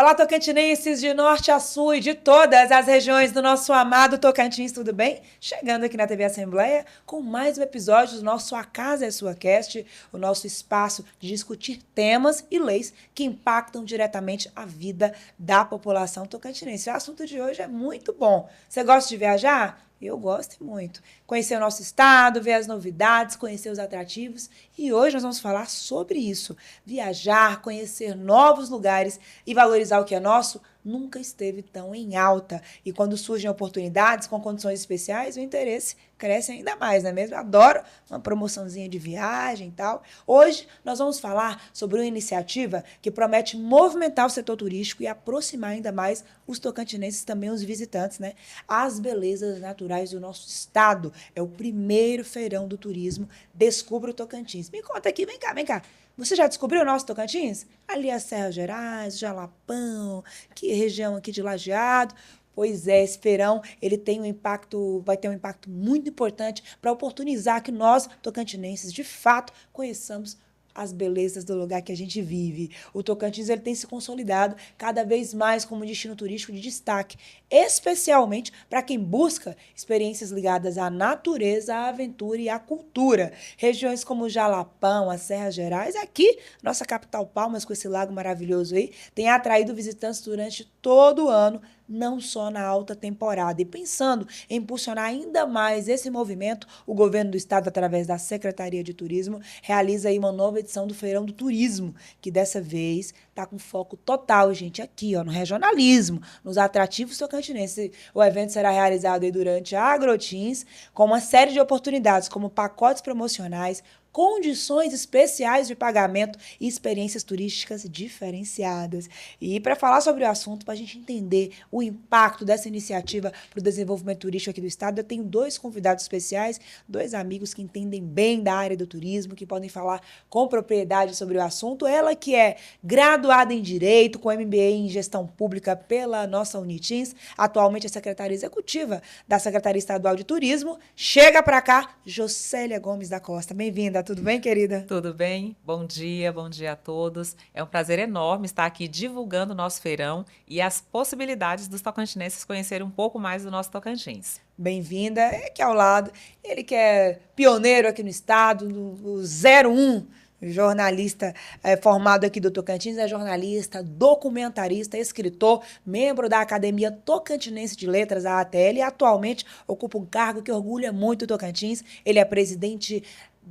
Fala, tocantinenses de norte a sul e de todas as regiões do nosso amado Tocantins, tudo bem? Chegando aqui na TV Assembleia com mais um episódio do nosso A Casa é Sua Cast, o nosso espaço de discutir temas e leis que impactam diretamente a vida da população tocantinense. O assunto de hoje é muito bom. Você gosta de viajar? Eu gosto muito. Conhecer o nosso estado, ver as novidades, conhecer os atrativos. E hoje nós vamos falar sobre isso. Viajar, conhecer novos lugares e valorizar o que é nosso nunca esteve tão em alta. E quando surgem oportunidades com condições especiais, o interesse cresce ainda mais, não é mesmo? Eu adoro uma promoçãozinha de viagem e tal. Hoje nós vamos falar sobre uma iniciativa que promete movimentar o setor turístico e aproximar ainda mais os tocantinenses, também os visitantes, né? As belezas naturais do nosso estado. É o primeiro feirão do turismo Descubra o Tocantins. Me conta aqui, vem cá, vem cá. Você já descobriu o nosso Tocantins? Ali as Serras Gerais, Jalapão, que região aqui de Lajeado. Pois é, esse feirão ele tem um impacto, vai ter um impacto muito importante para oportunizar que nós, tocantinenses, de fato, conheçamos as belezas do lugar que a gente vive. O Tocantins ele tem se consolidado cada vez mais como destino turístico de destaque, especialmente para quem busca experiências ligadas à natureza, à aventura e à cultura. Regiões como o Jalapão, as Serras Gerais, aqui, nossa capital Palmas, com esse lago maravilhoso aí, tem atraído visitantes durante todo o ano, não só na alta temporada. E pensando em impulsionar ainda mais esse movimento, o governo do estado, através da Secretaria de Turismo, realiza aí uma nova edição do Feirão do Turismo, que dessa vez está com foco total, gente, aqui, ó, no regionalismo, nos atrativos tocantinenses. O evento será realizado aí durante a Agrotins, com uma série de oportunidades, como pacotes promocionais, condições especiais de pagamento e experiências turísticas diferenciadas. E para falar sobre o assunto, para a gente entender o impacto dessa iniciativa para o desenvolvimento turístico aqui do estado, eu tenho dois convidados especiais, dois amigos que entendem bem da área do turismo, que podem falar com propriedade sobre o assunto. Ela que é graduada em Direito, com MBA em Gestão Pública pela nossa Unitins, atualmente é secretária executiva da Secretaria Estadual de Turismo. Chega para cá, Jocélia Gomes da Costa. Bem-vinda. Tudo bem, querida? Tudo bem? Bom dia a todos. É um prazer enorme estar aqui divulgando o nosso feirão e as possibilidades dos tocantinenses conhecerem um pouco mais do nosso Tocantins. Bem-vinda. É aqui ao lado, ele que é pioneiro aqui no estado, no 01, jornalista formado aqui do Tocantins, é jornalista, documentarista, escritor, membro da Academia Tocantinense de Letras, a ATL, e atualmente ocupa um cargo que orgulha muito o Tocantins. Ele é presidente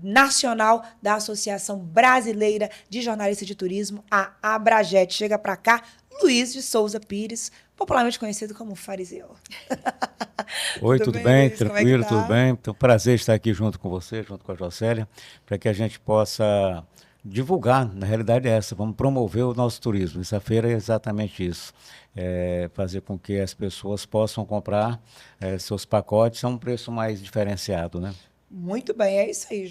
nacional da Associação Brasileira de Jornalistas de Turismo, a Abrajet. Chega para cá, Luiz de Souza Pires, popularmente conhecido como Fariseu. Oi, tudo bem? Luiz? Tranquilo, Tá? tudo bem? Então, prazer estar aqui junto com você, junto com a Jocélia, para que a gente possa divulgar, na realidade é essa, vamos promover o nosso turismo. Essa feira é exatamente isso, fazer com que as pessoas possam comprar seus pacotes a um preço mais diferenciado, né? Muito bem, é isso aí.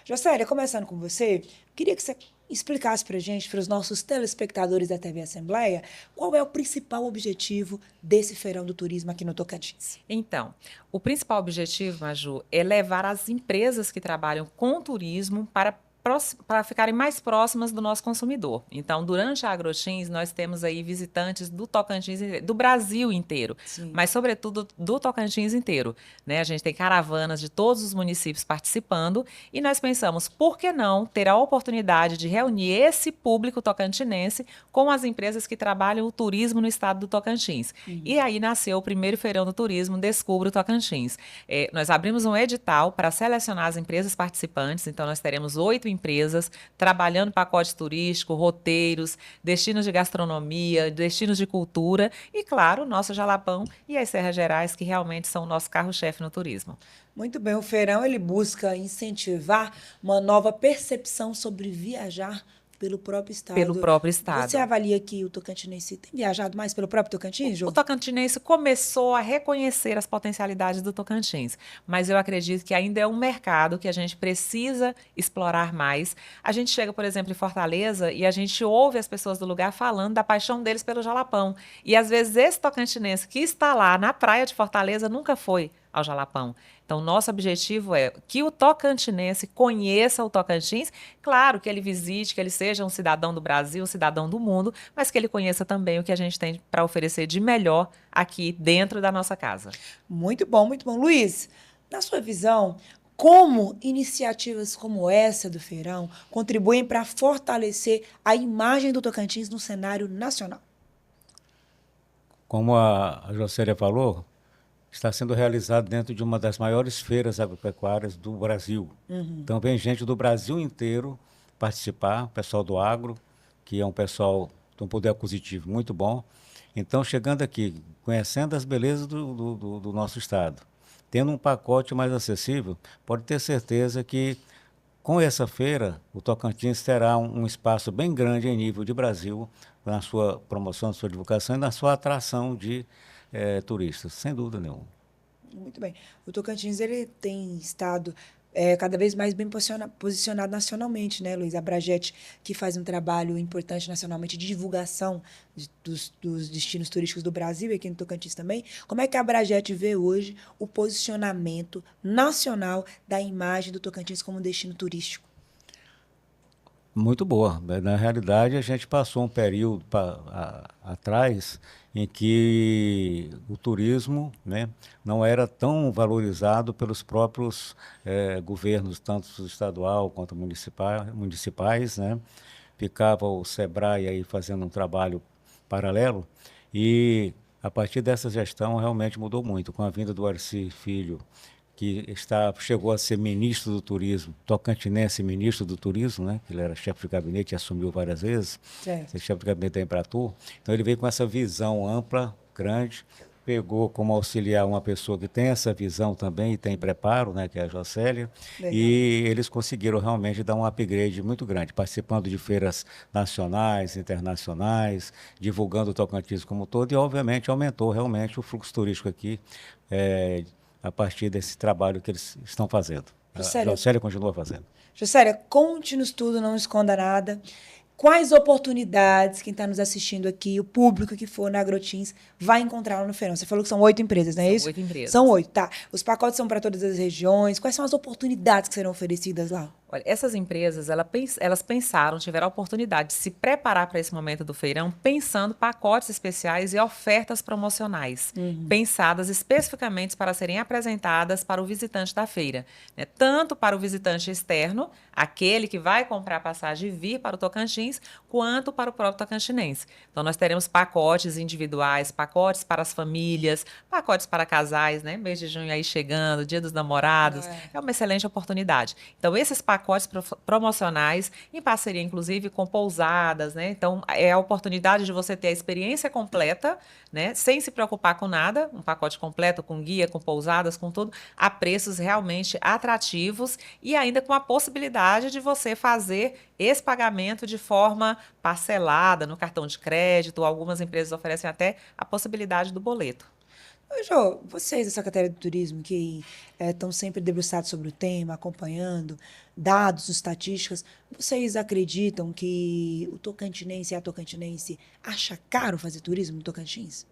Jocélia, começando com você, queria que você explicasse para a gente, para os nossos telespectadores da TV Assembleia, qual é o principal objetivo desse Feirão do Turismo aqui no Tocantins. Então, o principal objetivo, Maju, é levar as empresas que trabalham com turismo para ficarem mais próximas do nosso consumidor. Então, durante a Agrotins, nós temos aí visitantes do Tocantins, do Brasil inteiro, Sim. Mas, sobretudo, do Tocantins inteiro, né? A gente tem caravanas de todos os municípios participando e nós pensamos, por que não ter a oportunidade de reunir esse público tocantinense com as empresas que trabalham o turismo no estado do Tocantins. E aí nasceu o primeiro Feirão do Turismo Descubra o Tocantins. Nós abrimos um edital para selecionar as empresas participantes, então nós teremos 8 empresas trabalhando pacote turístico, roteiros, destinos de gastronomia, destinos de cultura e, claro, o nosso Jalapão e as Serras Gerais, que realmente são o nosso carro-chefe no turismo. Muito bem, o Feirão ele busca incentivar uma nova percepção sobre viajar pelo próprio estado. Pelo próprio estado. Você avalia que o tocantinense tem viajado mais pelo próprio Tocantins, Jô? O tocantinense começou a reconhecer as potencialidades do Tocantins, mas eu acredito que ainda é um mercado que a gente precisa explorar mais. A gente chega, por exemplo, em Fortaleza e a gente ouve as pessoas do lugar falando da paixão deles pelo Jalapão. E, às vezes, esse tocantinense que está lá na praia de Fortaleza nunca foi ao Jalapão. Então, nosso objetivo é que o tocantinense conheça o Tocantins, claro que ele visite, que ele seja um cidadão do Brasil, um cidadão do mundo, mas que ele conheça também o que a gente tem para oferecer de melhor aqui dentro da nossa casa. Muito bom, muito bom. Luiz, na sua visão, como iniciativas como essa do Feirão contribuem para fortalecer a imagem do Tocantins no cenário nacional? Como a Jocélia falou, está sendo realizado dentro de uma das maiores feiras agropecuárias do Brasil. Então, vem gente do Brasil inteiro participar, pessoal do agro, que é um pessoal de um poder aquisitivo muito bom. Então, chegando aqui, conhecendo as belezas do nosso estado, tendo um pacote mais acessível, pode ter certeza que, com essa feira, o Tocantins terá um espaço bem grande em nível de Brasil na sua promoção, na sua divulgação e na sua atração de turistas, sem dúvida nenhuma. Muito bem. O Tocantins ele tem estado cada vez mais bem posicionado nacionalmente, né, Luiz? A Abrajet, que faz um trabalho importante nacionalmente de divulgação dos destinos turísticos do Brasil e aqui no Tocantins também. Como é que a Abrajet vê hoje o posicionamento nacional da imagem do Tocantins como destino turístico? Muito boa. Na realidade, a gente passou um período atrás em que o turismo, né, não era tão valorizado pelos próprios governos, tanto estadual quanto municipais, né? Ficava o Sebrae aí fazendo um trabalho paralelo e, a partir dessa gestão, realmente mudou muito. Com a vinda do Arci Filho, que chegou a ser ministro do turismo, tocantinense ministro do turismo, né? Ele era chefe de gabinete e assumiu várias vezes, chefe de gabinete da Embratur. Então ele veio com essa visão ampla, grande, pegou como auxiliar uma pessoa que tem essa visão também e tem preparo, né? Que é a Jocélia, e eles conseguiram realmente dar um upgrade muito grande, participando de feiras nacionais, internacionais, divulgando o Tocantins como um todo e, obviamente, aumentou realmente o fluxo turístico aqui, a partir desse trabalho que eles estão fazendo. A Jocélia continua fazendo. Jocélia, conte nos tudo, não esconda nada. Quais oportunidades quem está nos assistindo aqui, o público que for na Agrotins, vai encontrar lá no Feirão? Você falou que são 8 empresas, não é isso? São 8 empresas. São 8, tá. Os pacotes são para todas as regiões. Quais são as oportunidades que serão oferecidas lá? Olha, essas empresas, elas pensaram, tiveram a oportunidade de se preparar para esse momento do feirão, pensando pacotes especiais e ofertas promocionais, pensadas especificamente para serem apresentadas para o visitante da feira, né? Tanto para o visitante externo, aquele que vai comprar passagem e vir para o Tocantins, quanto para o próprio tocantinense. Então, nós teremos pacotes individuais, pacotes para as famílias, pacotes para casais, né? Mês de junho aí chegando, Dia dos Namorados, é uma excelente oportunidade. Então, esses pacotes promocionais, em parceria, inclusive, com pousadas, né? Então, é a oportunidade de você ter a experiência completa, né? Sem se preocupar com nada, um pacote completo, com guia, com pousadas, com tudo, a preços realmente atrativos e ainda com a possibilidade de você fazer esse pagamento de forma parcelada, no cartão de crédito. Algumas empresas oferecem até a possibilidade do boleto. Jô, vocês da Secretaria do Turismo, que estão sempre debruçados sobre o tema, acompanhando dados, estatísticas, vocês acreditam que o tocantinense e a tocantinense acha caro fazer turismo no Tocantins?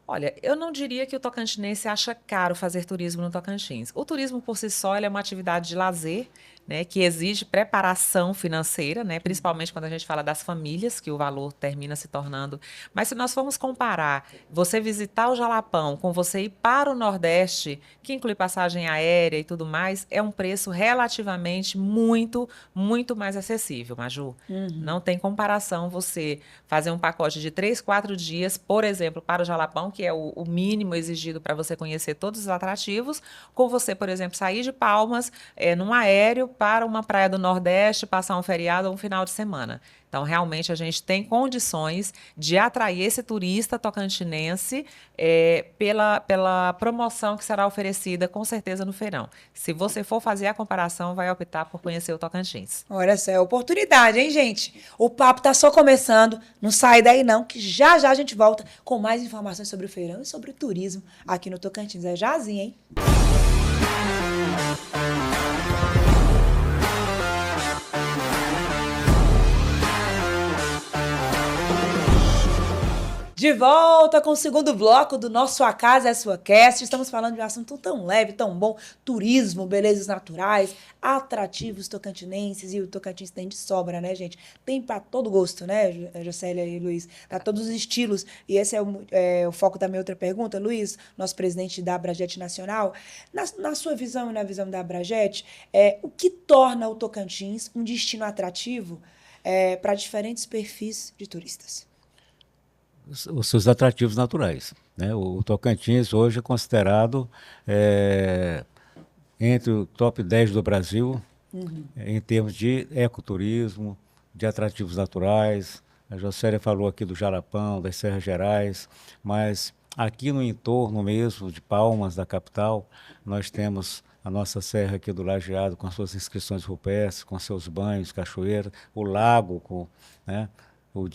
Olha, eu não diria que o tocantinense acha caro fazer turismo no Tocantins. O turismo, por si só, ele é uma atividade de lazer, né, que exige preparação financeira, né, principalmente quando a gente fala das famílias, que o valor termina se tornando. Mas se nós formos comparar você visitar o Jalapão com você ir para o Nordeste, que inclui passagem aérea e tudo mais, é um preço relativamente muito mais acessível, Maju. Não tem comparação você fazer um pacote de 3, 4 dias, por exemplo, para o Jalapão, que é o mínimo exigido para você conhecer todos os atrativos, com você, por exemplo, sair de Palmas num aéreo para uma praia do Nordeste, passar um feriado ou um final de semana. Então, realmente, a gente tem condições de atrair esse turista tocantinense pela promoção que será oferecida, com certeza, no feirão. Se você for fazer a comparação, vai optar por conhecer o Tocantins. Olha, essa é a oportunidade, hein, gente? O papo tá só começando. Não sai daí, não, que já a gente volta com mais informações sobre o feirão e sobre o turismo aqui no Tocantins. É jazinho, hein? De volta com o segundo bloco do nosso A Casa é Sua Cast. Estamos falando de um assunto tão leve, tão bom. Turismo, belezas naturais, atrativos tocantinenses. E o Tocantins tem de sobra, né, gente? Tem para todo gosto, né, Jocélia e Luiz? Para todos os estilos. E esse é o foco da minha outra pergunta. Luiz, nosso presidente da Abrajet Nacional. Na sua visão e na visão da Abrajet, o que torna o Tocantins um destino atrativo para diferentes perfis de turistas? Os seus atrativos naturais, né? O Tocantins hoje é considerado entre o top 10 do Brasil, em termos de ecoturismo, de atrativos naturais. A Jocélia falou aqui do Jalapão, das Serras Gerais, mas aqui no entorno mesmo de Palmas, da capital, nós temos a nossa serra aqui do Lajeado, com as suas inscrições rupestres, com seus banhos, cachoeira, o lago, né?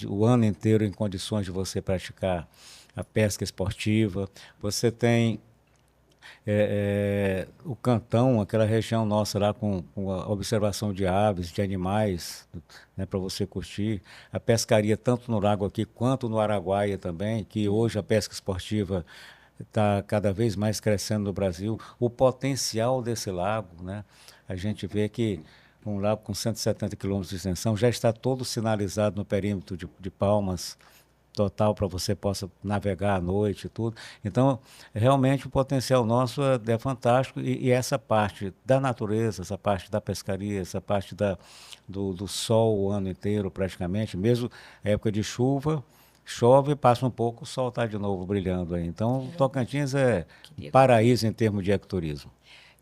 O ano inteiro em condições de você praticar a pesca esportiva. Você tem o Cantão, aquela região nossa lá com a observação de aves, de animais, né, para você curtir. A pescaria tanto no lago aqui quanto no Araguaia também, que hoje a pesca esportiva está cada vez mais crescendo no Brasil. O potencial desse lago, né? A gente vê que um lago com 170 quilômetros de extensão já está todo sinalizado no perímetro de Palmas, total para você possa navegar à noite e tudo. Então, realmente o potencial nosso é fantástico e essa parte da natureza, essa parte da pescaria, essa parte do sol o ano inteiro praticamente, mesmo época de chuva, chove, passa um pouco, o sol está de novo brilhando aí. Então, o Tocantins é paraíso em termos de ecoturismo.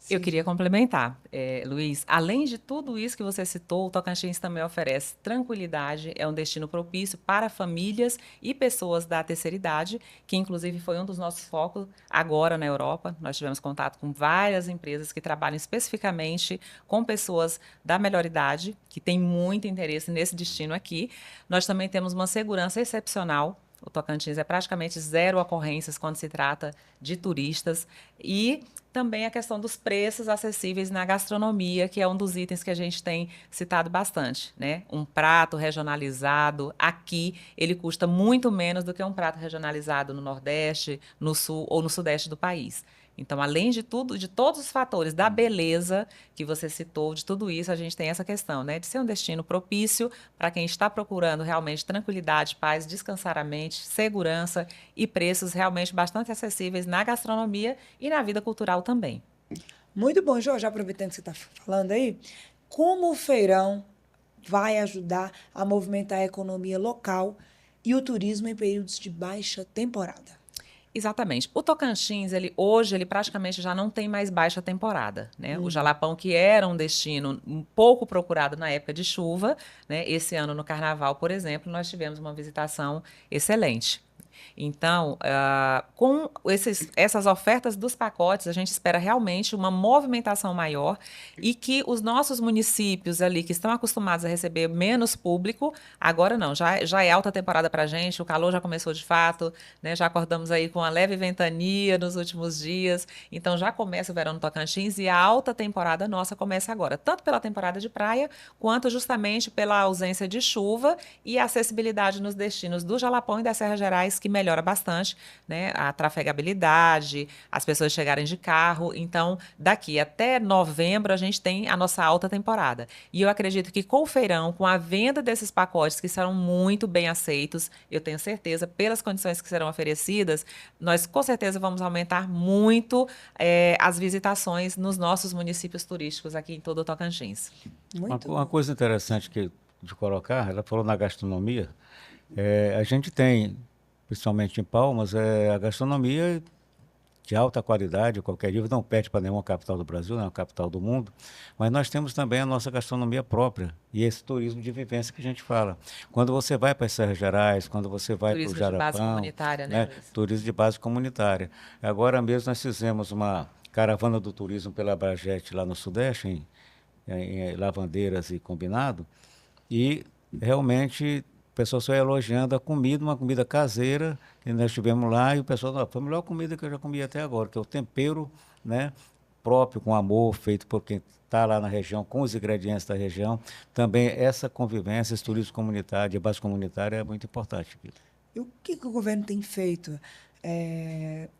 Eu queria complementar, Luiz, além de tudo isso que você citou, o Tocantins também oferece tranquilidade, é um destino propício para famílias e pessoas da terceira idade, que inclusive foi um dos nossos focos agora na Europa. Nós tivemos contato com várias empresas que trabalham especificamente com pessoas da melhor idade, que têm muito interesse nesse destino aqui. Nós também temos uma segurança excepcional. O Tocantins é praticamente zero ocorrências quando se trata de turistas e também a questão dos preços acessíveis na gastronomia, que é um dos itens que a gente tem citado bastante, né? Um prato regionalizado aqui, ele custa muito menos do que um prato regionalizado no Nordeste, no Sul ou no Sudeste do país. Então, além de tudo, de todos os fatores da beleza que você citou, de tudo isso, a gente tem essa questão, né, de ser um destino propício para quem está procurando realmente tranquilidade, paz, descansar a mente, segurança e preços realmente bastante acessíveis na gastronomia e na vida cultural também. Muito bom, Jô, já aproveitando que você está falando aí, como o feirão vai ajudar a movimentar a economia local e o turismo em períodos de baixa temporada? Exatamente. O Tocantins, hoje, ele praticamente já não tem mais baixa temporada, né? O Jalapão, que era um destino um pouco procurado na época de chuva, né? Esse ano, no Carnaval, por exemplo, nós tivemos uma visitação excelente. Então, com essas ofertas dos pacotes, a gente espera realmente uma movimentação maior e que os nossos municípios ali, que estão acostumados a receber menos público, agora não, já é alta temporada para a gente, o calor já começou de fato, né? Já acordamos aí com uma leve ventania nos últimos dias, então já começa o verão no Tocantins e a alta temporada nossa começa agora, tanto pela temporada de praia, quanto justamente pela ausência de chuva e a acessibilidade nos destinos do Jalapão e das Serras Gerais, que melhora bastante, né, a trafegabilidade, as pessoas chegarem de carro. Então, daqui até novembro, a gente tem a nossa alta temporada. E eu acredito que com o feirão, com a venda desses pacotes que serão muito bem aceitos, eu tenho certeza, pelas condições que serão oferecidas, nós com certeza vamos aumentar muito as visitações nos nossos municípios turísticos aqui em todo o Tocantins. Uma coisa interessante de colocar, ela falou na gastronomia, a gente tem, principalmente em Palmas, a gastronomia de alta qualidade, qualquer nível, não perde para nenhuma capital do Brasil, não é uma capital do mundo, mas nós temos também a nossa gastronomia própria e esse turismo de vivência que a gente fala. Quando você vai para as Serras Gerais, quando você vai para o Turismo de base Jarapão, comunitária, né, Luiz? turismo de base comunitária. Agora mesmo nós fizemos uma caravana do turismo pela Abrajet lá no Sudeste, em Lavandeiras e Combinado, e realmente o pessoal só elogiando a comida, uma comida caseira, que nós estivemos lá e o pessoal falou, foi a melhor comida que eu já comi até agora, que é o tempero, né, próprio, com amor, feito por quem está lá na região, com os ingredientes da região. Também essa convivência, esse turismo comunitário, de base comunitária, é muito importante. E o que o governo tem feito,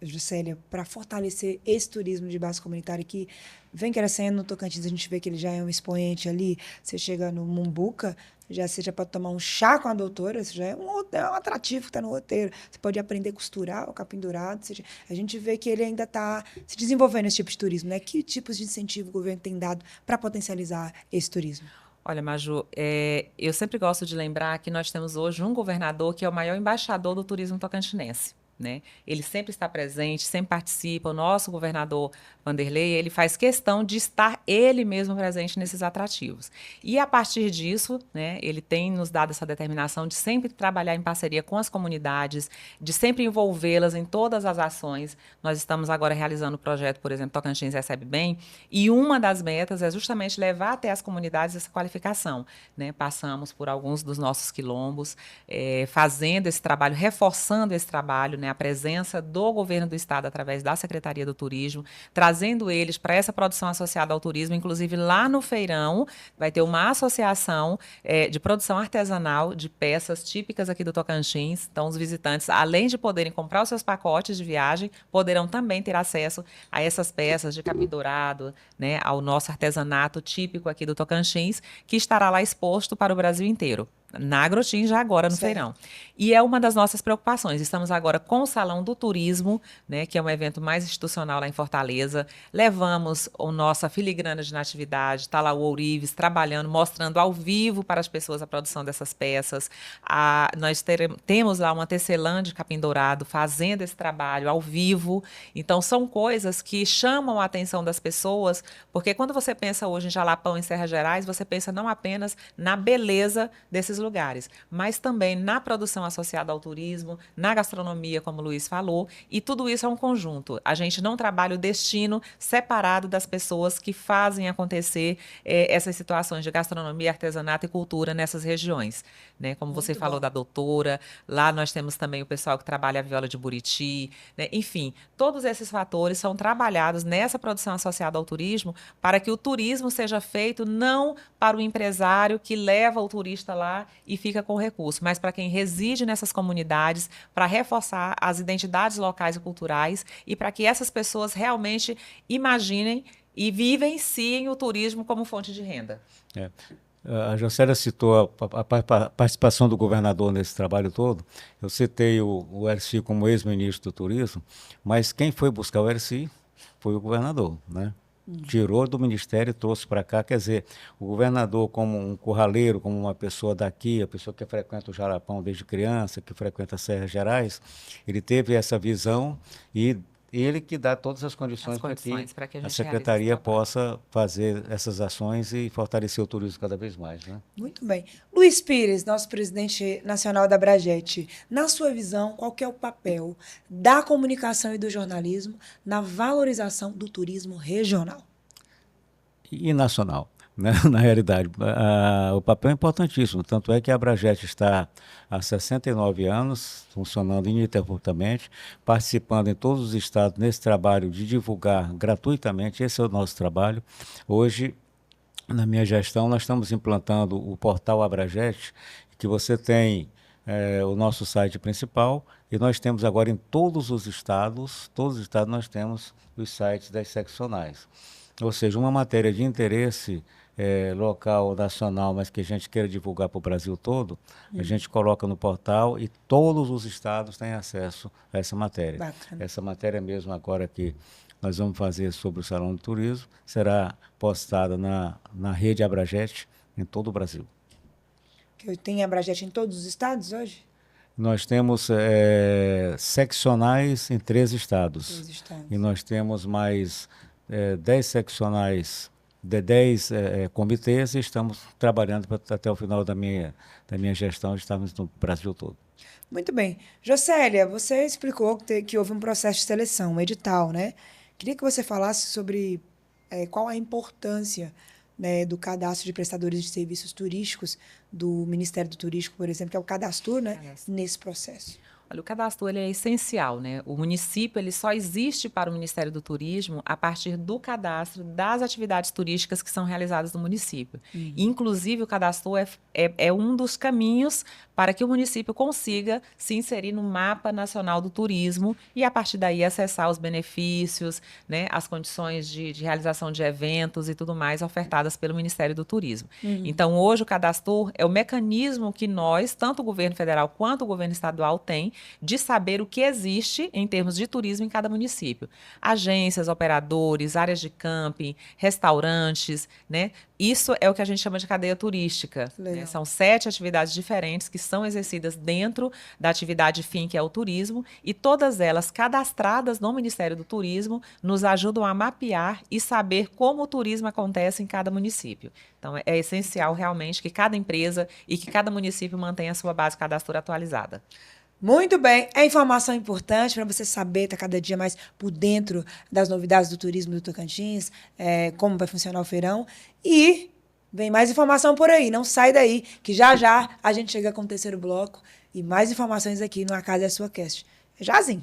Juscelia, para fortalecer esse turismo de base comunitária que vem crescendo no Tocantins? A gente vê que ele já é um expoente ali. Você chega no Mumbuca, você já pode tomar um chá com a doutora, isso já é um atrativo que está no roteiro. Você pode aprender a costurar o capim dourado. A gente vê que ele ainda está se desenvolvendo esse tipo de turismo, né? Que tipos de incentivo o governo tem dado para potencializar esse turismo? Olha, Maju, eu sempre gosto de lembrar que nós temos hoje um governador que é o maior embaixador do turismo tocantinense. Né? Ele sempre está presente, sempre participa. O nosso governador Vanderlei, ele faz questão de estar ele mesmo presente nesses atrativos. E a partir disso, né, ele tem nos dado essa determinação de sempre trabalhar em parceria com as comunidades, de sempre envolvê-las em todas as ações. Nós estamos agora realizando o projeto, por exemplo, Tocantins Recebe Bem, e uma das metas é justamente levar até as comunidades essa qualificação. Né? Passamos por alguns dos nossos quilombos, fazendo esse trabalho, reforçando esse trabalho, né? A presença do governo do estado através da Secretaria do Turismo, trazendo eles para essa produção associada ao turismo. Inclusive, lá no feirão, vai ter uma associação de produção artesanal de peças típicas aqui do Tocantins. Então, os visitantes, além de poderem comprar os seus pacotes de viagem, poderão também ter acesso a essas peças de capim dourado, né? Ao nosso artesanato típico aqui do Tocantins, que estará lá exposto para o Brasil inteiro. Na Agrotim, já agora no feirão. E é uma das nossas preocupações. Estamos agora com o Salão do Turismo, né, que é um evento mais institucional lá em Fortaleza. Levamos a nossa filigrana de natividade, está lá o ourives trabalhando, mostrando ao vivo para as pessoas a produção dessas peças. Nós temos lá uma tecelã de capim dourado fazendo esse trabalho ao vivo. Então, são coisas que chamam a atenção das pessoas, porque quando você pensa hoje em Jalapão, em Serras Gerais, você pensa não apenas na beleza desses lugares, mas também na produção associada ao turismo, na gastronomia, como o Luiz falou, e tudo isso é um conjunto. A gente não trabalha o destino separado das pessoas que fazem acontecer essas situações de gastronomia, artesanato e cultura nessas regiões. Né? Como você falou da doutora, lá nós temos também o pessoal que trabalha a viola de Buriti, né? Enfim, todos esses fatores são trabalhados nessa produção associada ao turismo para que o turismo seja feito não para o empresário que leva o turista lá e fica com o recurso, mas para quem reside nessas comunidades, para reforçar as identidades locais e culturais e para que essas pessoas realmente imaginem e vivenciem o turismo como fonte de renda. A Juscelia citou a participação do governador nesse trabalho todo. Eu citei o Hercy como ex-ministro do Turismo, mas quem foi buscar o Hercy foi o governador, né? Tirou do ministério e trouxe para cá. Quer dizer, o governador, como um curraleiro, como uma pessoa daqui, a pessoa que frequenta o Jalapão desde criança, que frequenta Serras Gerais, ele teve essa visão e ele que dá todas as condições para que a secretaria possa fazer essas ações e fortalecer o turismo cada vez mais. Né? Muito bem. Luiz Pires, nosso presidente nacional da Abragete, na sua visão, qual que é o papel da comunicação e do jornalismo na valorização do turismo regional? E nacional. Né? Na realidade, o papel é importantíssimo, tanto é que a Abragete está há 69 anos, funcionando ininterruptamente, participando em todos os estados nesse trabalho de divulgar gratuitamente, esse é o nosso trabalho. Hoje, na minha gestão, nós estamos implantando o portal Abragete, que você tem o nosso site principal, e nós temos agora em todos os estados nós temos os sites das seccionais. Ou seja, uma matéria de interesse local, nacional, mas que a gente queira divulgar para o Brasil todo, a gente coloca no portal e todos os estados têm acesso a essa matéria. Bacana. Essa matéria mesmo agora que nós vamos fazer sobre o Salão do Turismo será postada na rede Abragete em todo o Brasil. Tem Abragete em todos os estados hoje? Nós temos seccionais em 13 estados. 13 estados. E nós temos mais 10 seccionais de 10 comitês e estamos trabalhando até o final da minha gestão, estamos no Brasil todo. Muito bem. Juscelia, você explicou que houve um processo de seleção, um edital, né? Queria que você falasse sobre qual a importância, né, do cadastro de prestadores de serviços turísticos do Ministério do Turismo, por exemplo, que é o Cadastur, né, nesse processo. Olha, o cadastro ele é essencial, né? O município ele só existe para o Ministério do Turismo a partir do cadastro das atividades turísticas que são realizadas no município. Inclusive, o cadastro é um dos caminhos para que o município consiga se inserir no mapa nacional do turismo e, a partir daí, acessar os benefícios, né, as condições de realização de eventos e tudo mais ofertadas pelo Ministério do Turismo. Então, hoje, o cadastro é o mecanismo que nós, tanto o governo federal quanto o governo estadual, tem de saber o que existe em termos de turismo em cada município. Agências, operadores, áreas de camping, restaurantes, né? Isso é o que a gente chama de cadeia turística, né? São 7 atividades diferentes que são exercidas dentro da atividade fim, que é o turismo, e todas elas cadastradas no Ministério do Turismo nos ajudam a mapear e saber como o turismo acontece em cada município. Então, é essencial realmente que cada empresa e que cada município mantenha a sua base cadastro atualizada. Muito bem, é informação importante para você saber, estar cada dia mais por dentro das novidades do turismo do Tocantins, como vai funcionar o feirão. E vem mais informação por aí, não sai daí, que já já a gente chega com o terceiro bloco e mais informações aqui no A Casa é a Sua Cast. É jazinho.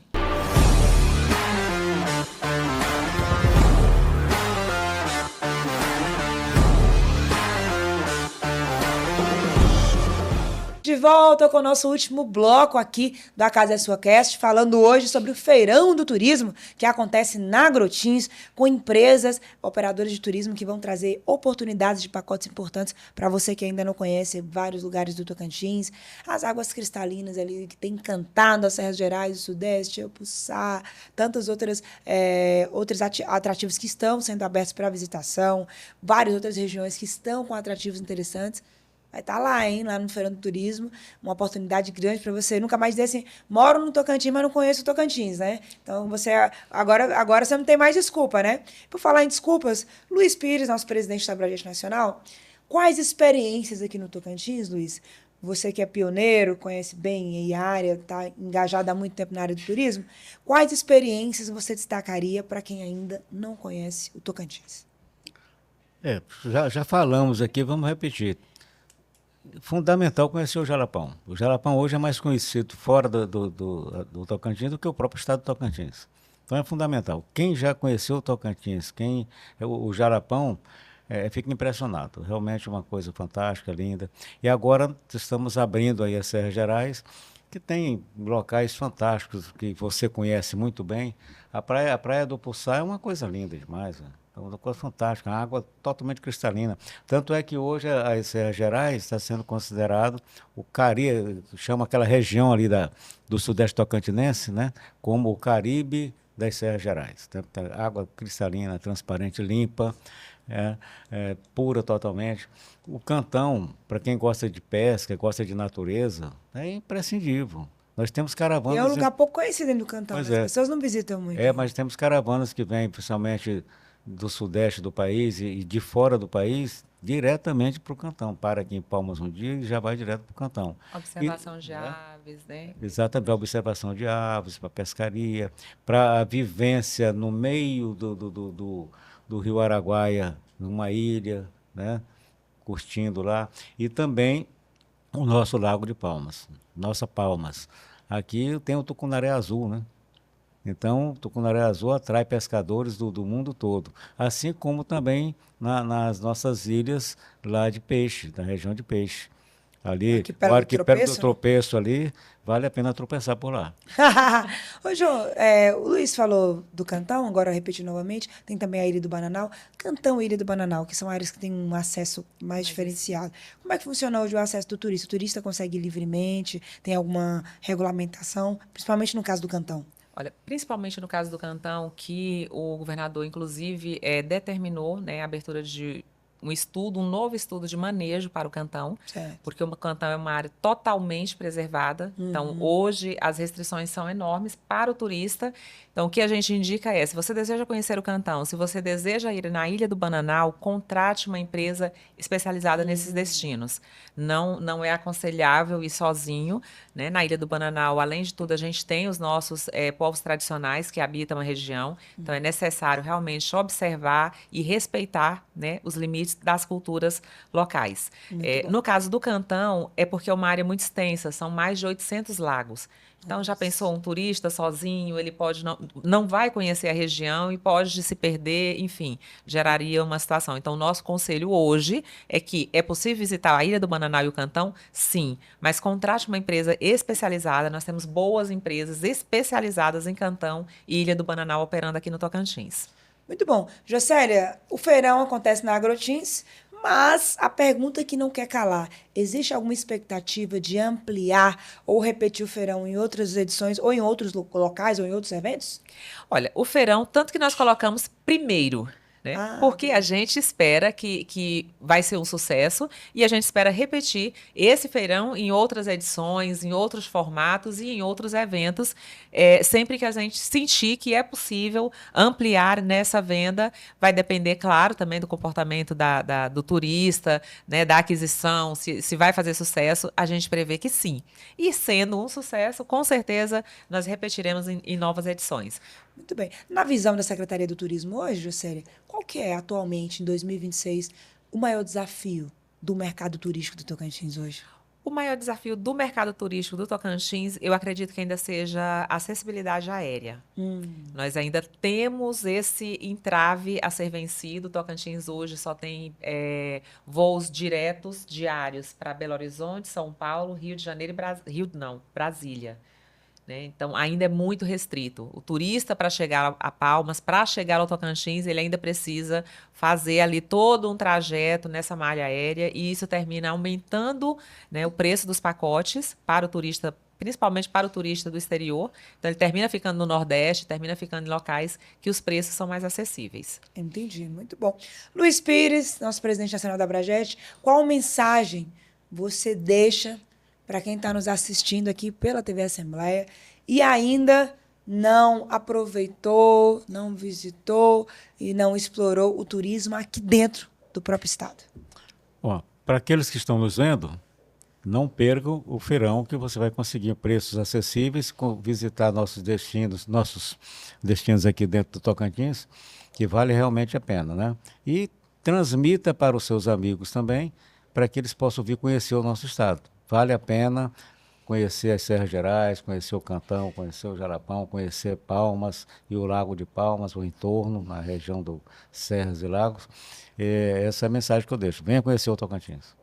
De volta com o nosso último bloco aqui da Casa é Sua Cast, falando hoje sobre o Feirão do Turismo, que acontece na Grotins, com empresas, operadores de turismo que vão trazer oportunidades de pacotes importantes para você que ainda não conhece vários lugares do Tocantins, as águas cristalinas ali que tem encantado as Serras Gerais, o Sudeste, o Puçá, tantos outros atrativos que estão sendo abertos para visitação, várias outras regiões que estão com atrativos interessantes. Vai estar lá, hein? Lá no Feirão do Turismo, uma oportunidade grande para você nunca mais dizer assim, moro no Tocantins, mas não conheço o Tocantins, né? Então, você agora você não tem mais desculpa, né? Por falar em desculpas, Luiz Pires, nosso presidente da Abrangente Nacional, quais experiências aqui no Tocantins, Luiz? Você que é pioneiro, conhece bem a área, está engajado há muito tempo na área do turismo, quais experiências você destacaria para quem ainda não conhece o Tocantins? Já falamos aqui, vamos repetir. Fundamental conhecer o Jalapão. O Jalapão hoje é mais conhecido fora do Tocantins do que o próprio estado do Tocantins. Então é fundamental. Quem já conheceu o Tocantins, o Jalapão, fica impressionado. Realmente uma coisa fantástica, linda. E agora estamos abrindo aí as Serras Gerais, que tem locais fantásticos que você conhece muito bem. A praia do Puçá é uma coisa linda demais, né? É uma coisa fantástica, a água totalmente cristalina. Tanto é que hoje as Serras Gerais está sendo considerado o Caribe, chama aquela região ali do Sudeste Tocantinense, né, como o Caribe das Serras Gerais. Água cristalina, transparente, limpa, pura totalmente. O Cantão, para quem gosta de pesca, gosta de natureza, é imprescindível. Nós temos caravanas... E é um lugar pouco conhecido dentro do Cantão, as pessoas não visitam muito. Mas temos caravanas que vêm, principalmente do sudeste do país e de fora do país, diretamente para o Cantão. Para aqui em Palmas um dia e já vai direto para o Cantão. Observação de aves, né? Exatamente, observação de aves, para pescaria, para a vivência no meio do Rio Araguaia, numa ilha, né? Curtindo lá. E também o nosso Lago de Palmas, nossa Palmas. Aqui tem o Tucunaré Azul, né? Então, o Tucunaré Azul atrai pescadores do mundo todo, assim como também nas nossas ilhas lá de peixe, da região de peixe. Ali, o arquipélago do Tropeço ali, vale a pena tropeçar por lá. Ô, João, o Luiz falou do Cantão, agora eu repeti novamente, tem também a Ilha do Bananal. Cantão e Ilha do Bananal, que são áreas que têm um acesso mais diferenciado. Como é que funciona hoje o acesso do turista? O turista consegue ir livremente? Tem alguma regulamentação? Principalmente no caso do Cantão. Olha, principalmente no caso do Cantão, que o governador, inclusive, determinou, né, a abertura de um novo estudo de manejo para o Cantão, certo. Porque o Cantão é uma área totalmente preservada. Então, hoje, as restrições são enormes para o turista. Então, o que a gente indica se você deseja conhecer o Cantão, se você deseja ir na Ilha do Bananal, contrate uma empresa especializada nesses destinos. Não é aconselhável ir sozinho, né? Na Ilha do Bananal, além de tudo, a gente tem os nossos povos tradicionais que habitam a região. Então, é necessário realmente observar e respeitar, né, os limites das culturas locais. No caso do Cantão, é porque é uma área muito extensa, são mais de 800 lagos. Então, já pensou, um turista sozinho, ele pode não vai conhecer a região e pode se perder, enfim, geraria uma situação. Então, o nosso conselho hoje é que é possível visitar a Ilha do Bananal e o Cantão? Sim, mas contrate uma empresa especializada. Nós temos boas empresas especializadas em Cantão e Ilha do Bananal operando aqui no Tocantins. Muito bom. Jocélia, o feirão acontece na Agrotins, mas a pergunta que não quer calar, existe alguma expectativa de ampliar ou repetir o feirão em outras edições, ou em outros locais, ou em outros eventos? Olha, o feirão, tanto que nós colocamos primeiro, né? Porque a gente espera que vai ser um sucesso e a gente espera repetir esse feirão em outras edições, em outros formatos e em outros eventos, sempre que a gente sentir que é possível ampliar nessa venda. Vai depender, claro, também do comportamento do turista, né, da aquisição, se vai fazer sucesso, a gente prevê que sim. E sendo um sucesso, com certeza nós repetiremos em novas edições. Muito bem. Na visão da Secretaria do Turismo hoje, Jocélia, qual que é atualmente, em 2026, o maior desafio do mercado turístico do Tocantins hoje? O maior desafio do mercado turístico do Tocantins, eu acredito que ainda seja a acessibilidade aérea. Nós ainda temos esse entrave a ser vencido. O Tocantins hoje só tem voos diretos diários para Belo Horizonte, São Paulo, Rio de Janeiro e Brasília. Né? Então, ainda é muito restrito. O turista, para chegar a Palmas, para chegar ao Tocantins, ele ainda precisa fazer ali todo um trajeto nessa malha aérea, e isso termina aumentando, né, o preço dos pacotes para o turista, principalmente para o turista do exterior. Então, ele termina ficando no Nordeste, termina ficando em locais que os preços são mais acessíveis. Entendi, muito bom. Luiz Pires, nosso presidente nacional da Abrajet, qual mensagem você deixa para quem está nos assistindo aqui pela TV Assembleia e ainda não aproveitou, não visitou e não explorou o turismo aqui dentro do próprio estado? Bom, para aqueles que estão nos vendo, não percam o feirão, que você vai conseguir preços acessíveis, visitar nossos destinos aqui dentro do Tocantins, que vale realmente a pena, né? E transmita para os seus amigos também, para que eles possam vir conhecer o nosso estado. Vale a pena conhecer as Serras Gerais, conhecer o Cantão, conhecer o Jalapão, conhecer Palmas e o Lago de Palmas, o entorno, na região do Serras e Lagos. Essa é a mensagem que eu deixo. Venha conhecer o Tocantins.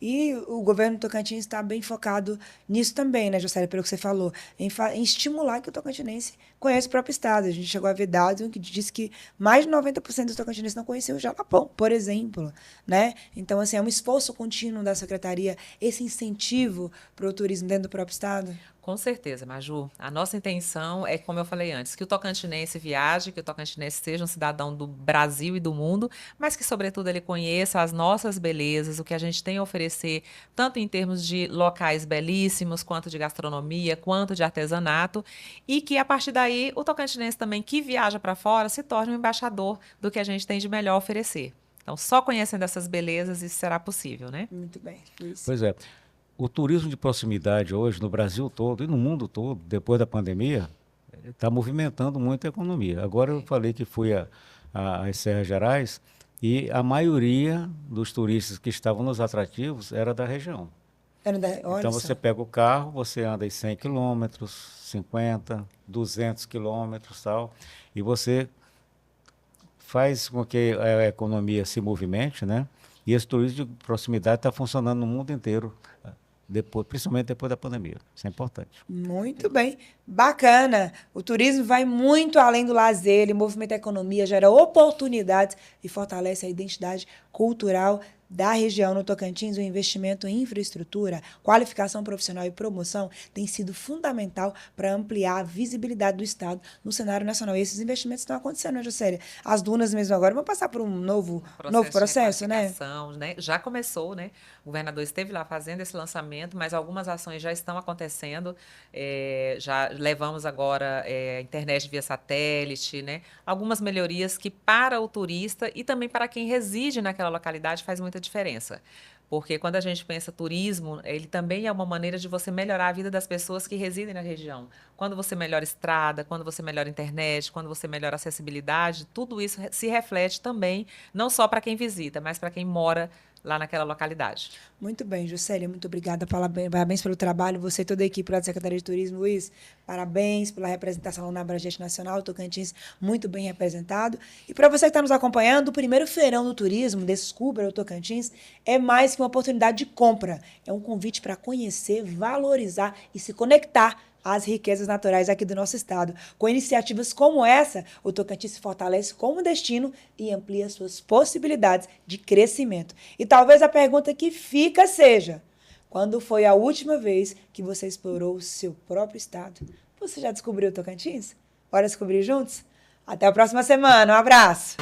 E o governo do Tocantins está bem focado nisso também, né, Jocélia, pelo que você falou, em estimular que o tocantinense conheça o próprio estado. A gente chegou a ver dados que diz que mais de 90% dos tocantinenses não conheciam o Jalapão, por exemplo, né? Então, assim, é um esforço contínuo da secretaria, esse incentivo para o turismo dentro do próprio estado? Com certeza, Maju. A nossa intenção é, como eu falei antes, que o tocantinense viaje, que o tocantinense seja um cidadão do Brasil e do mundo, mas que, sobretudo, ele conheça as nossas belezas, o que a gente tem a oferecer, tanto em termos de locais belíssimos, quanto de gastronomia, quanto de artesanato, e que, a partir daí, o tocantinense também que viaja para fora se torne um embaixador do que a gente tem de melhor a oferecer. Então, só conhecendo essas belezas, isso será possível, né? Muito bem, Luiz. Pois é. O turismo de proximidade hoje, no Brasil todo e no mundo todo, depois da pandemia, está movimentando muito a economia. Agora eu falei que fui às Serras Gerais e a maioria dos turistas que estavam nos atrativos era da região. Olha Então só. você pega o carro, você anda em 100 quilômetros, 50, 200 quilômetros, tal, e você faz com que a economia se movimente, né? E esse turismo de proximidade está funcionando no mundo inteiro, principalmente depois da pandemia. Isso é importante. Muito bem, bacana. O turismo vai muito além do lazer, ele movimenta a economia, gera oportunidades e fortalece a identidade cultural da região. No Tocantins, o investimento em infraestrutura, qualificação profissional e promoção tem sido fundamental para ampliar a visibilidade do estado no cenário nacional. E esses investimentos estão acontecendo, né, Jocélia? As dunas mesmo agora vão passar por um novo processo, né? Já começou, né? O governador esteve lá fazendo esse lançamento, mas algumas ações já estão acontecendo. Já levamos agora a internet via satélite, né? Algumas melhorias que para o turista e também para quem reside naquela localidade faz muita diferença. Porque quando a gente pensa turismo, ele também é uma maneira de você melhorar a vida das pessoas que residem na região. Quando você melhora estrada, quando você melhora internet, quando você melhora acessibilidade, tudo isso se reflete também, não só para quem visita, mas para quem mora lá naquela localidade. Muito bem, Juscelia, muito obrigada. Parabéns pelo trabalho. Você e toda a equipe lá da Secretaria de Turismo, Luiz, parabéns pela representação na Abrangente Nacional, Tocantins muito bem representado. E para você que está nos acompanhando, o primeiro feirão do turismo, Descubra o Tocantins, é mais que uma oportunidade de compra. É um convite para conhecer, valorizar e se conectar às riquezas naturais aqui do nosso estado. Com iniciativas como essa, o Tocantins se fortalece como destino e amplia suas possibilidades de crescimento. E talvez a pergunta que fica seja: quando foi a última vez que você explorou o seu próprio estado? Você já descobriu o Tocantins? Bora descobrir juntos? Até a próxima semana. Um abraço!